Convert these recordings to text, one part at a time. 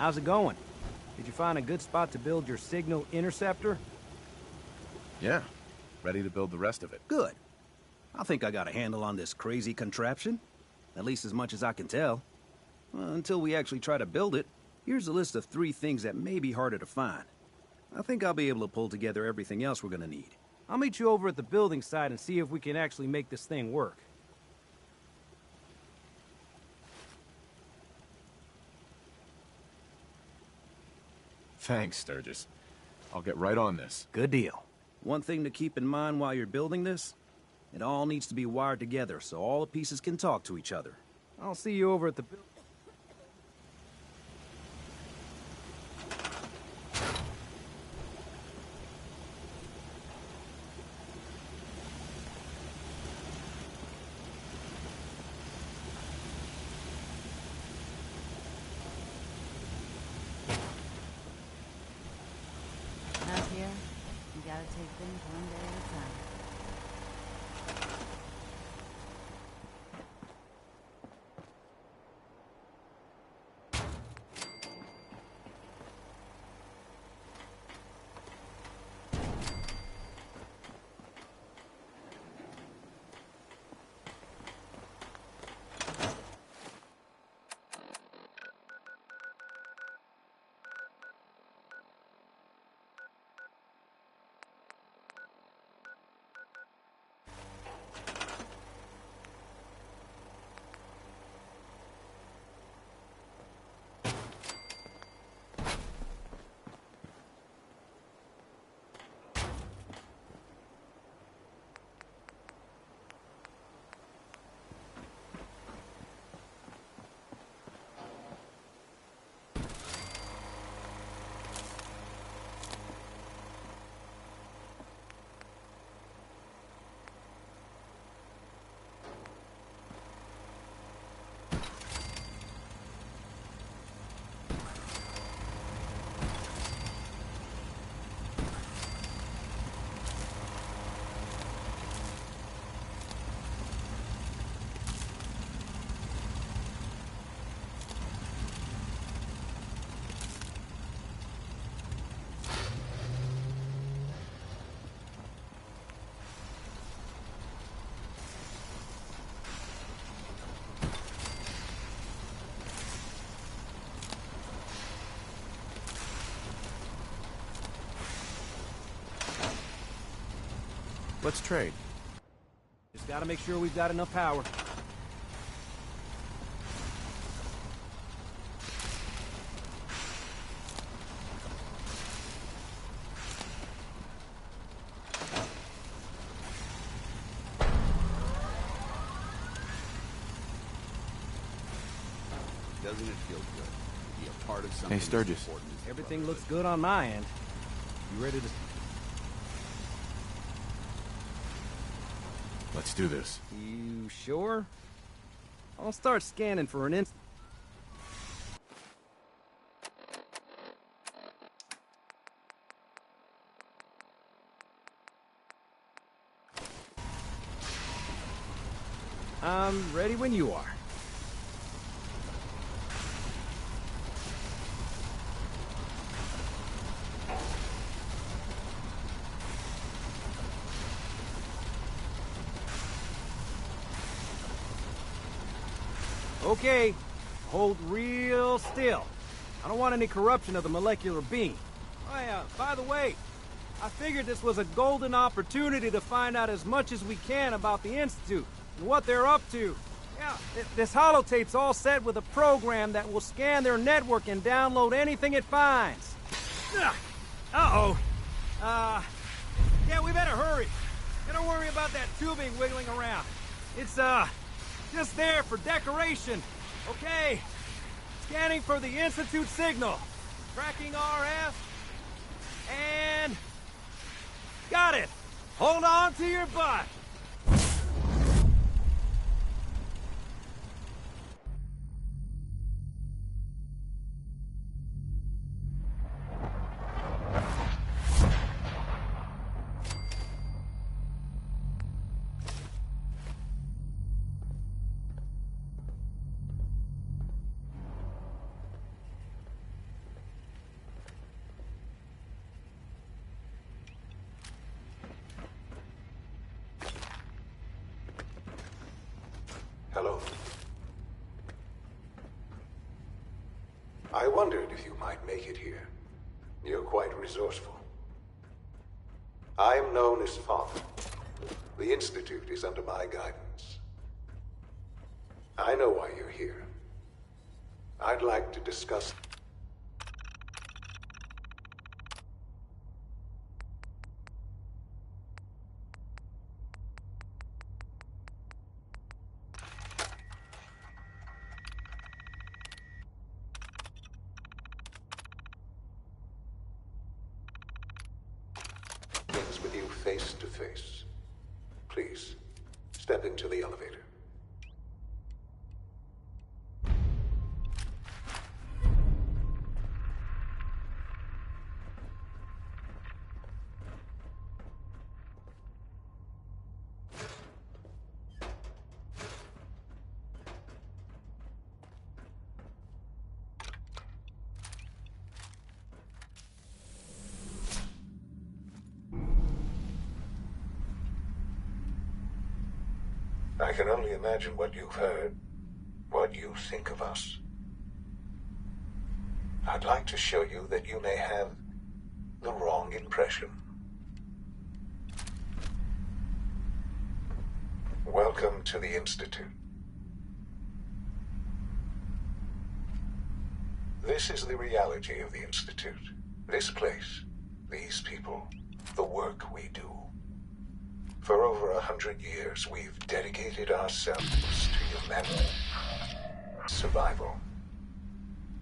How's it going? Did you find a good spot to build your signal interceptor? Yeah. Ready to build the rest of it. Good. I think I got a handle on this crazy contraption. At least as much as I can tell. Until we actually try to build it, here's a list of 3 things that may be harder to find. I think I'll be able to pull together everything else we're gonna need. I'll meet you over at the building site and see if we can actually make this thing work. Thanks, Sturgis. I'll get right on this. Good deal. One thing to keep in mind while you're building this, it all needs to be wired together so all the pieces can talk to each other. I'll see you over at the building. Out here, you gotta take things one day at a time. Let's trade. Just gotta make sure we've got enough power. Doesn't it feel good to be a part of something? Hey, Sturgis. Everything looks good on my end. You ready to... Let's do this. You sure? I'll start scanning for an instant. I'm ready when you are. Okay, hold real still. I don't want any corruption of the molecular beam. Oh yeah, by the way, I figured this was a golden opportunity to find out as much as we can about the Institute and what they're up to. Yeah, this holotape's all set with a program that will scan their network and download anything it finds. Uh-oh. Yeah, we better hurry. Don't worry about that tubing wiggling around. It's, just there for decoration. Okay. Scanning for the Institute signal. Tracking RF. And... got it. Hold on to your butt. I wondered if you might make it here. You're quite resourceful. I am known as Father. The Institute is under my guidance. I know why you're here. I'd like to discuss... things with you face to face. Please, step into the elevator. I can only imagine what you've heard, what you think of us. I'd like to show you that you may have the wrong impression. Welcome to the Institute. This is the reality of the Institute. This place, these people, the work we do. For over 100 years, we've dedicated ourselves to humanity. Survival.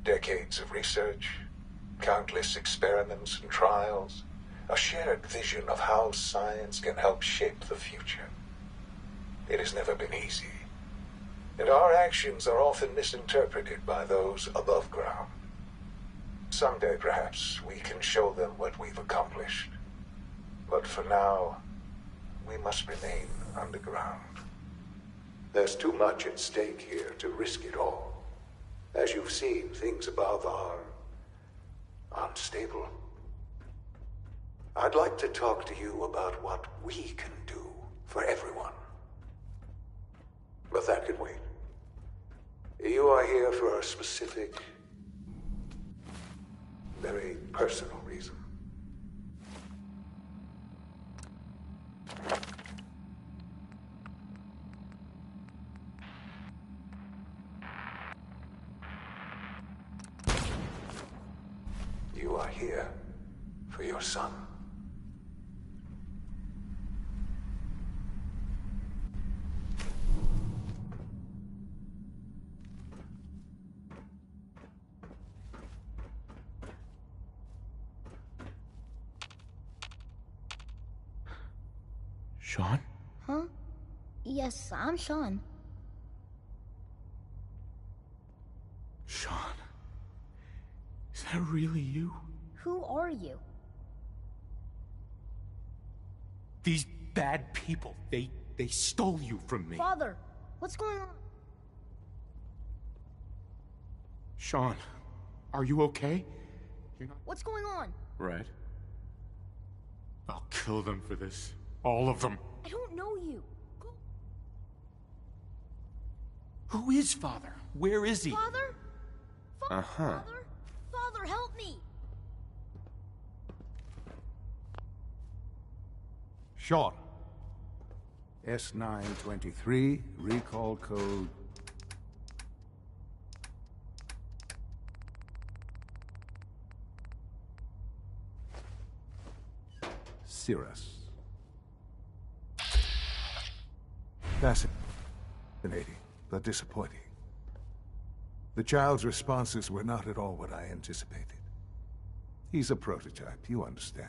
Decades of research, countless experiments and trials, a shared vision of how science can help shape the future. It has never been easy, and our actions are often misinterpreted by those above ground. Someday, perhaps, we can show them what we've accomplished. But for now, we must remain underground. There's too much at stake here to risk it all. As you've seen, things above are unstable. I'd like to talk to you about what we can do for everyone. But that can wait. You are here for a specific, very personal reason. You are here for your son. Sean? Huh? Yes, I'm Sean. Sean? Is that really you? Who are you? These bad people, they stole you from me. Father, what's going on? Sean, are you okay? You're not... What's going on? Right. I'll kill them for this. All of them. I don't know you. Go. Who is Father? Where is he? Father? Uh-huh. Father? Father, help me! Sean. S923, recall code... Cirrus. Fascinating, but disappointing. The child's responses were not at all what I anticipated. He's a prototype, you understand.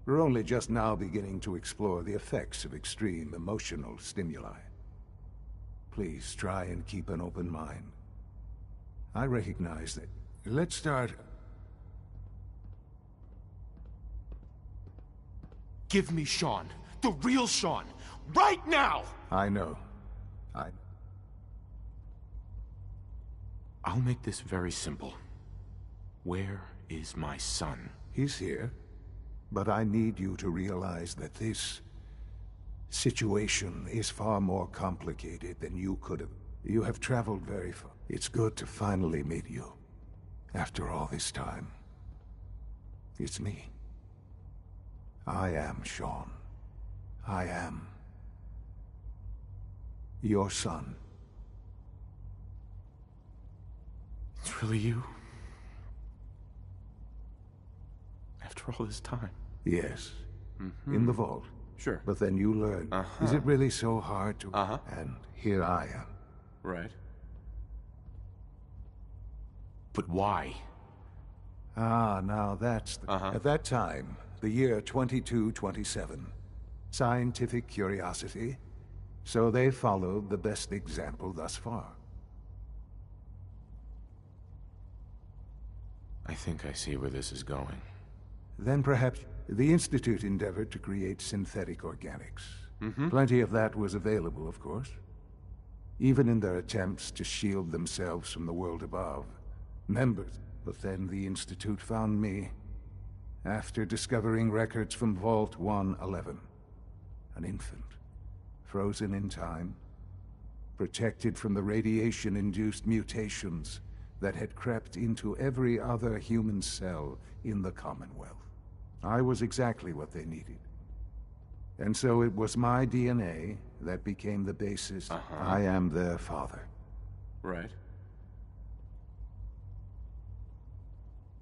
We're only just now beginning to explore the effects of extreme emotional stimuli. Please try and keep an open mind. I recognize that... Let's start... Give me Sean. The real Sean. Right now! I know. I'll make this very simple. Where is my son? He's here. But I need you to realize that this situation is far more complicated than you could have. You have traveled very far. It's good to finally meet you. after all this time. It's me. I am Sean. I am your son. It's really you? After all this time? Yes. In the vault. Sure. But then you learn. Is it really so hard to... And here I am. Right. But why? Ah, now that's... At that time, the year 2227, scientific curiosity, so they followed the best example thus far. I think I see where this is going. Then perhaps the Institute endeavored to create synthetic organics. Plenty of that was available, of course. Even in their attempts to shield themselves from the world above. Members. But then the Institute found me after discovering records from Vault 111. An infant, frozen in time, protected from the radiation-induced mutations that had crept into every other human cell in the Commonwealth. I was exactly what they needed. And so it was my DNA that became the basis. I am their father. Right.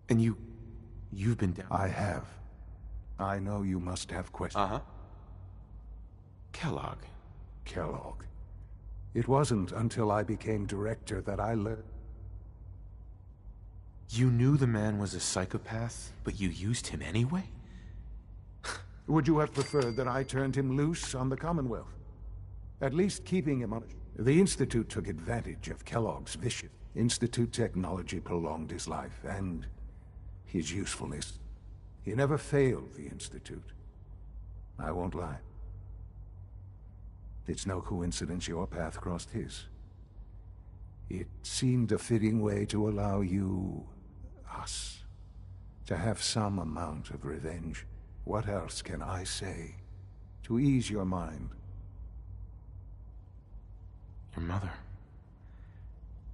And you've been down... I have. I know you must have questions. Kellogg. Kellogg. It wasn't until I became director that I learned... You knew the man was a psychopath, but you used him anyway? Would you have preferred that I turned him loose on the Commonwealth? At least keeping him on... The Institute took advantage of Kellogg's vision. Institute technology prolonged his life, and his usefulness. He never failed the Institute. I won't lie. It's no coincidence your path crossed his. It seemed a fitting way to allow you... us... to have some amount of revenge. What else can I say to ease your mind? Your mother.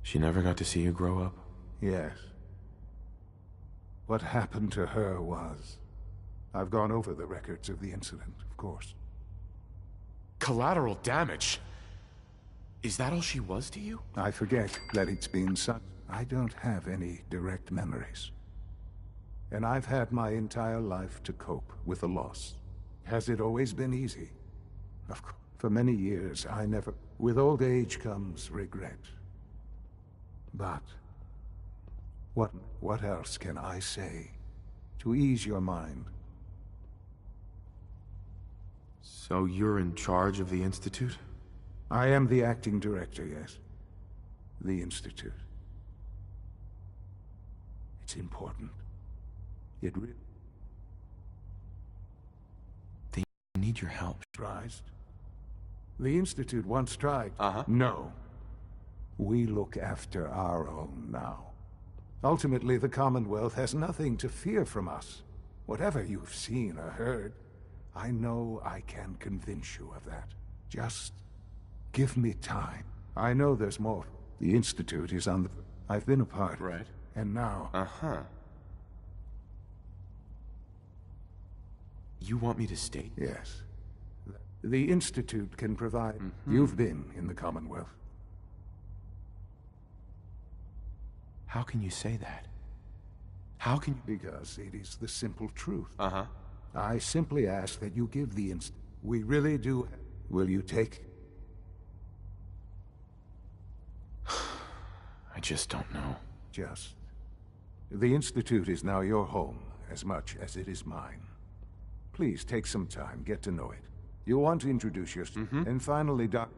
She never got to see you grow up? Yes. What happened to her was... I've gone over the records of the incident, of course. Collateral damage? Is that all she was to you? I forget that it's been such... I don't have any direct memories. And I've had my entire life to cope with the loss. Has it always been easy? Of course. For many years, I never... With old age comes regret. But... What else can I say to ease your mind? So you're in charge of the Institute? I am the acting director, yes. The Institute. It's important. It really... They need your help. Surprised? The Institute once tried. No. We look after our own now. Ultimately, the Commonwealth has nothing to fear from us. Whatever you've seen or heard, I know I can convince you of that. Just give me time. I know there's more. The Institute is on the... I've been a part. Right. And now... You want me to stay? Yes. The Institute can provide... You've been in the Commonwealth. How can you say that? How can you... Because it is the simple truth. I simply ask that you give the We really do... Will you take... I just don't know. Just... The Institute is now your home, as much as it is mine. Please take some time, get to know it. You'll want to introduce yourself. And finally, Doc...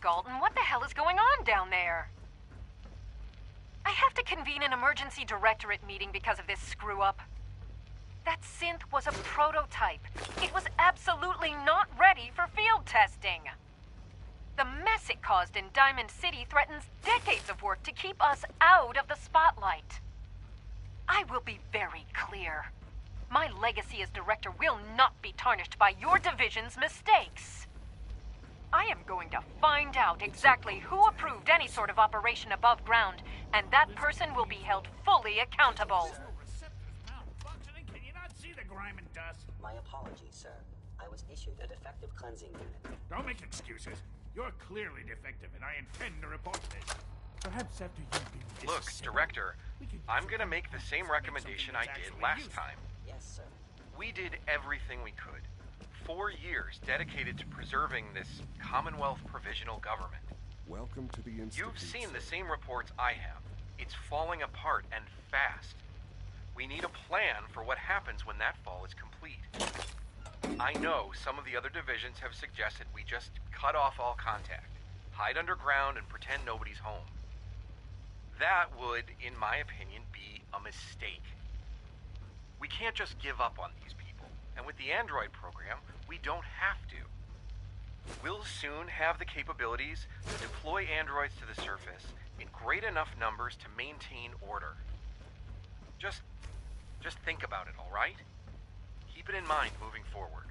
Galton, what the hell is going on down there? I have to convene an emergency directorate meeting because of this screw-up. That synth was a prototype. It was absolutely not ready for field testing. The mess it caused in Diamond City threatens decades of work to keep us out of the spotlight. I will be very clear. My legacy as director will not be tarnished by your division's mistakes. I am going to find out exactly who approved any sort of operation above ground, and that person will be held fully accountable. Can you not see the grime and dust? My apologies, sir. I was issued a defective cleansing unit. Don't make excuses. You're clearly defective, and I intend to report this. Perhaps after you've been Look, Director, I'm gonna make the same recommendation I did last time. Yes, sir. We did everything we could. 4 years dedicated to preserving this Commonwealth provisional government. Welcome to the Institute. You've seen the same reports I have. It's falling apart and fast. We need a plan for what happens when that fall is complete. I know some of the other divisions have suggested we just cut off all contact, hide underground, and pretend nobody's home. That would, in my opinion, be a mistake. We can't just give up on these people, and with the Android program, we don't have to. We'll soon have the capabilities to deploy androids to the surface in great enough numbers to maintain order. Just think about it, all right? Keep it in mind moving forward.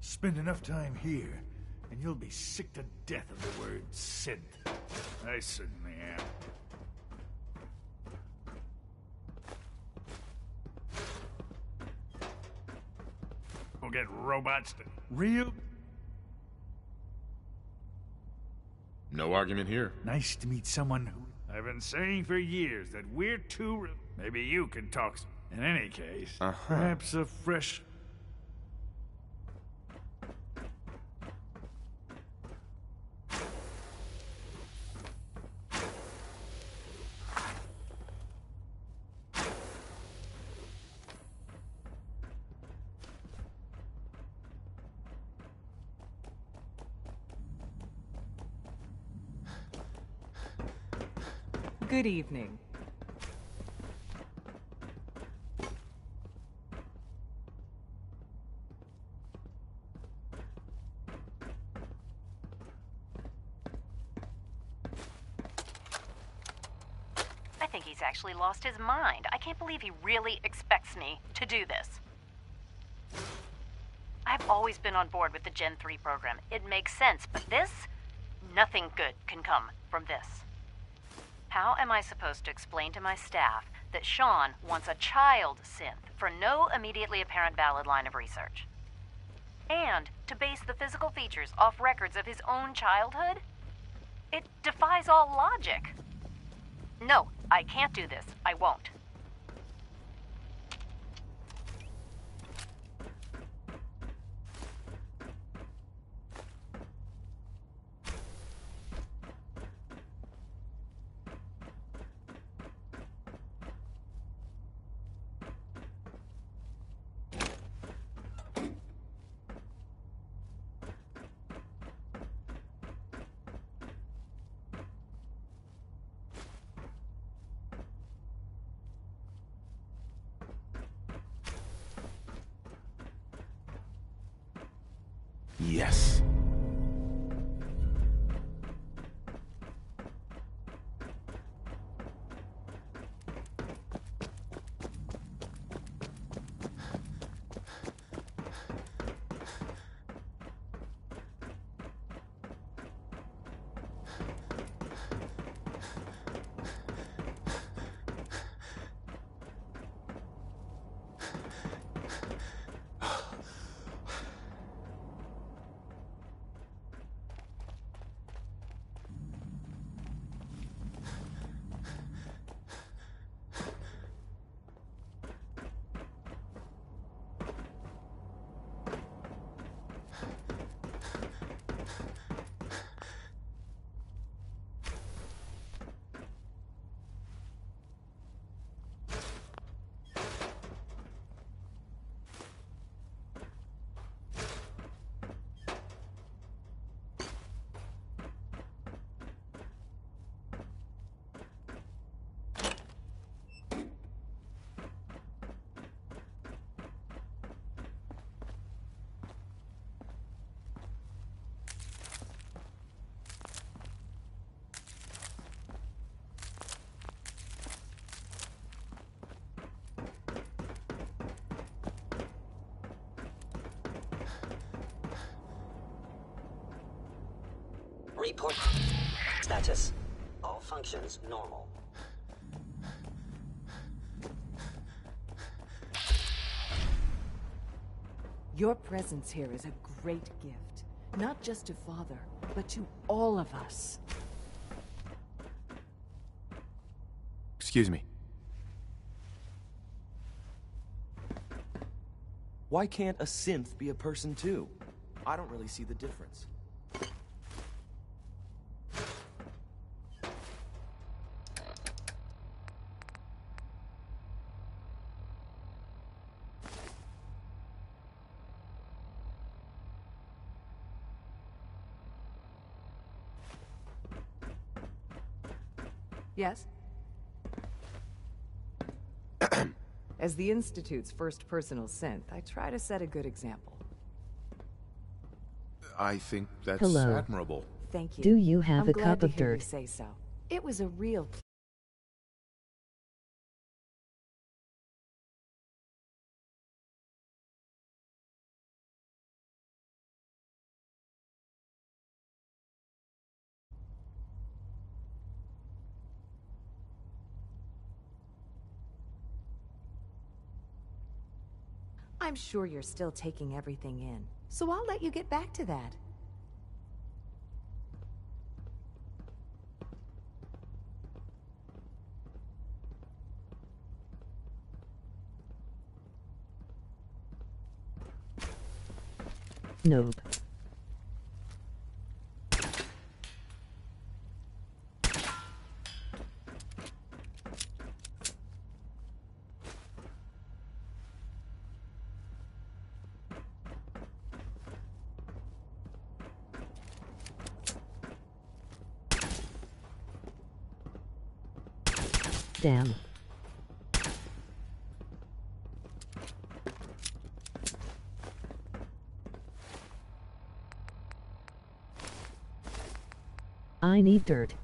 Spend enough time here, and you'll be sick to death of the word synth. I certainly am. We'll get robots to real... No argument here. Nice to meet someone who... I've been saying for years that we're too... Maybe you can talk... In any case, perhaps a fresh... Good evening. I think he's actually lost his mind. I can't believe he really expects me to do this. I've always been on board with the Gen 3 program. It makes sense, but this? Nothing good can come from this. How am I supposed to explain to my staff that Sean wants a child synth for no immediately apparent valid line of research? And to base the physical features off records of his own childhood? It defies all logic. No, I can't do this. I won't. Yes. Report status. All functions normal. Your presence here is a great gift. Not just to Father, but to all of us. Excuse me. Why can't a synth be a person too? I don't really see the difference. Yes? As the Institute's first personal synth, I try to set a good example. I think that's Hello. admirable. Thank you. Do you have I'm a glad cup to of hear you dirt? say so. It was a real I'm sure you're still taking everything in, so I'll let you get back to that. Nope. Damn. I need dirt.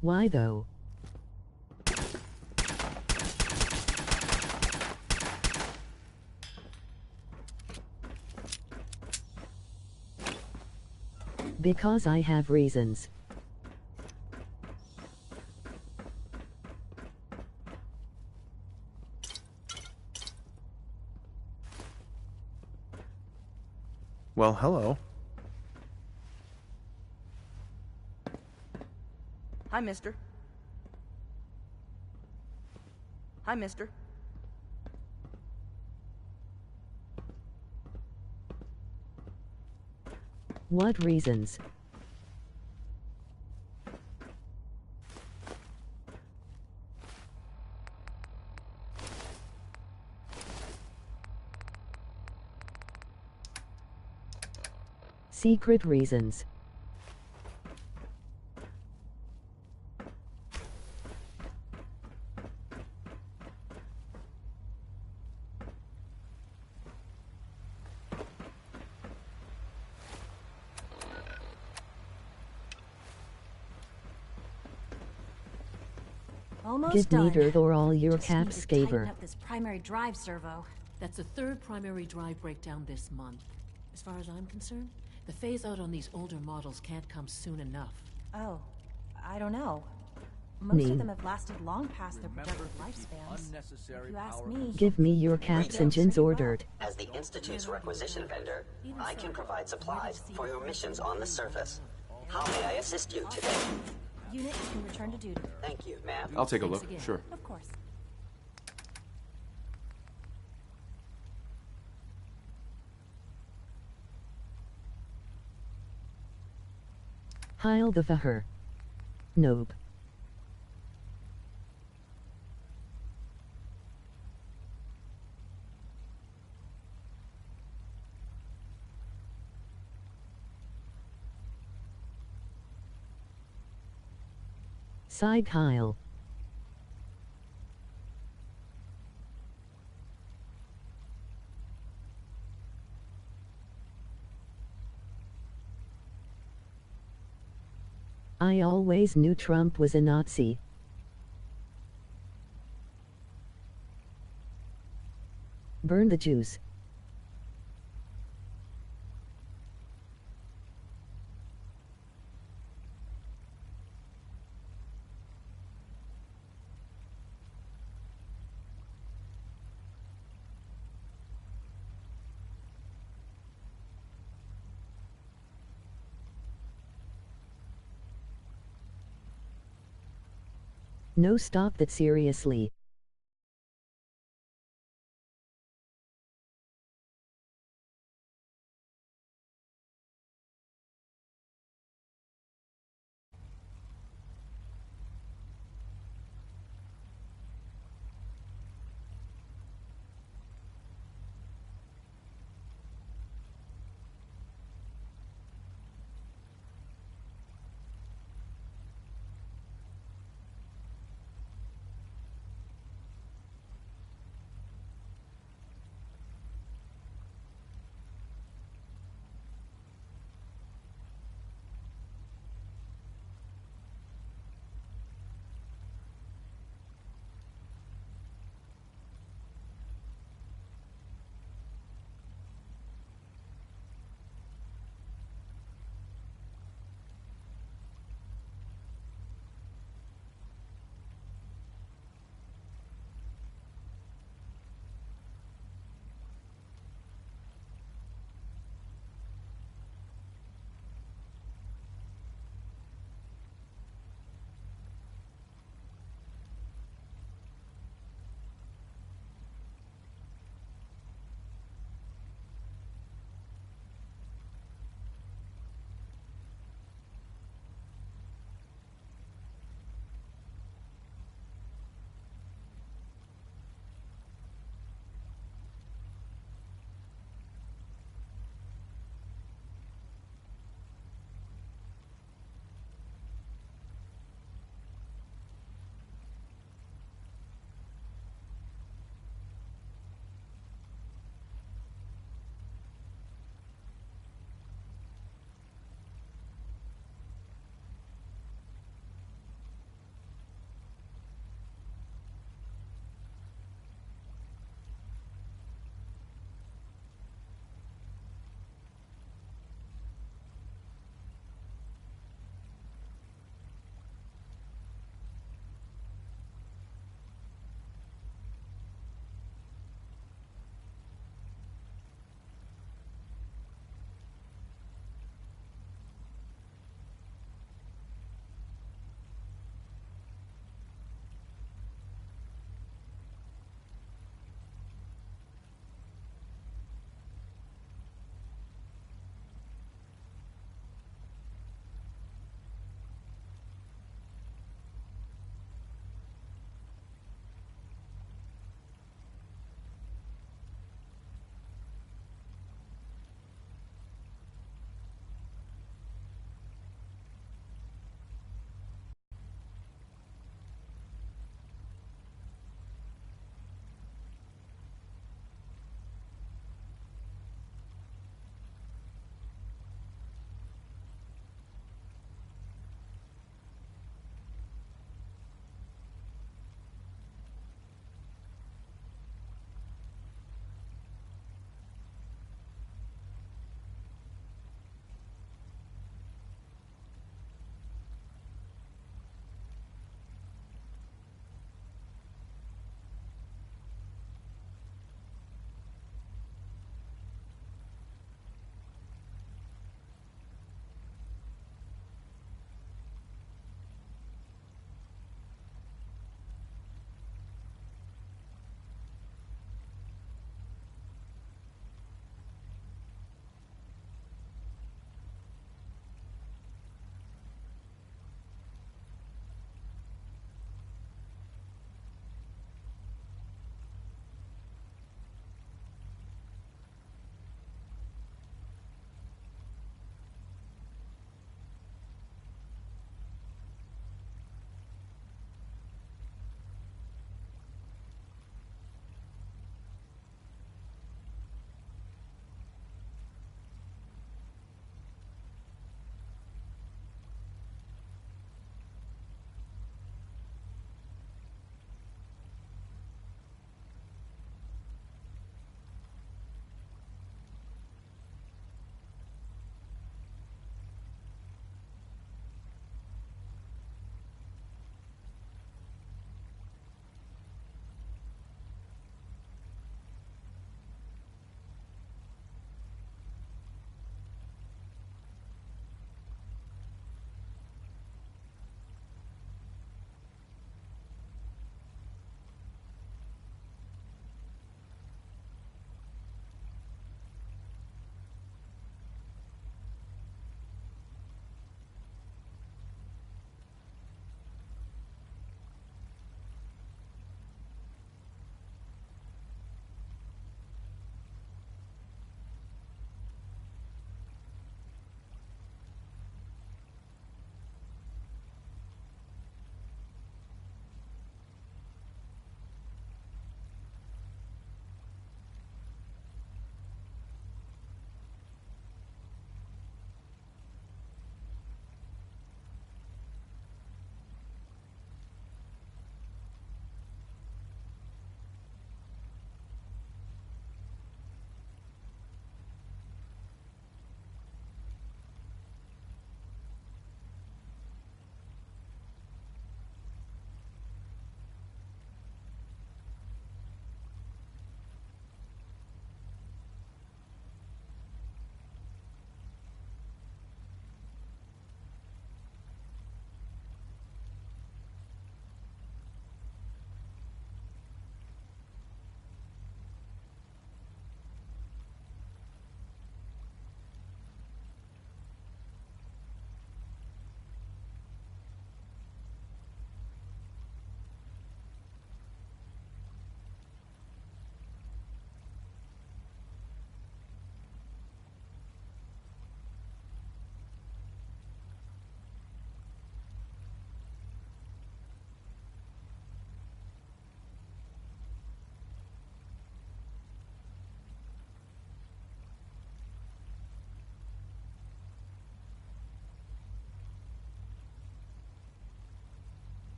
Why though? Because I have reasons. Well, hello. Hi, mister. Hi, mister. What reasons? Secret reasons. Almost Give me done. dirt or all your Just need caps to tighten scaver. up this primary drive servo. That's the third primary drive breakdown this month. As far as I'm concerned, the phase-out on these older models can't come soon enough. Oh, I don't know. Most Me. of them have lasted long past their projected lifespans. If you ask me, Give me your caps engines or dirt. As the Institute's requisition vendor, I can provide supplies for your missions on the surface. How may I assist you today? unit can return to duty. Thank you, ma'am. I'll take a look, sure. Of course. Heil the Faher. Nope. Side Heil. I always knew Trump was a Nazi. Burn the juice. No, stop that seriously.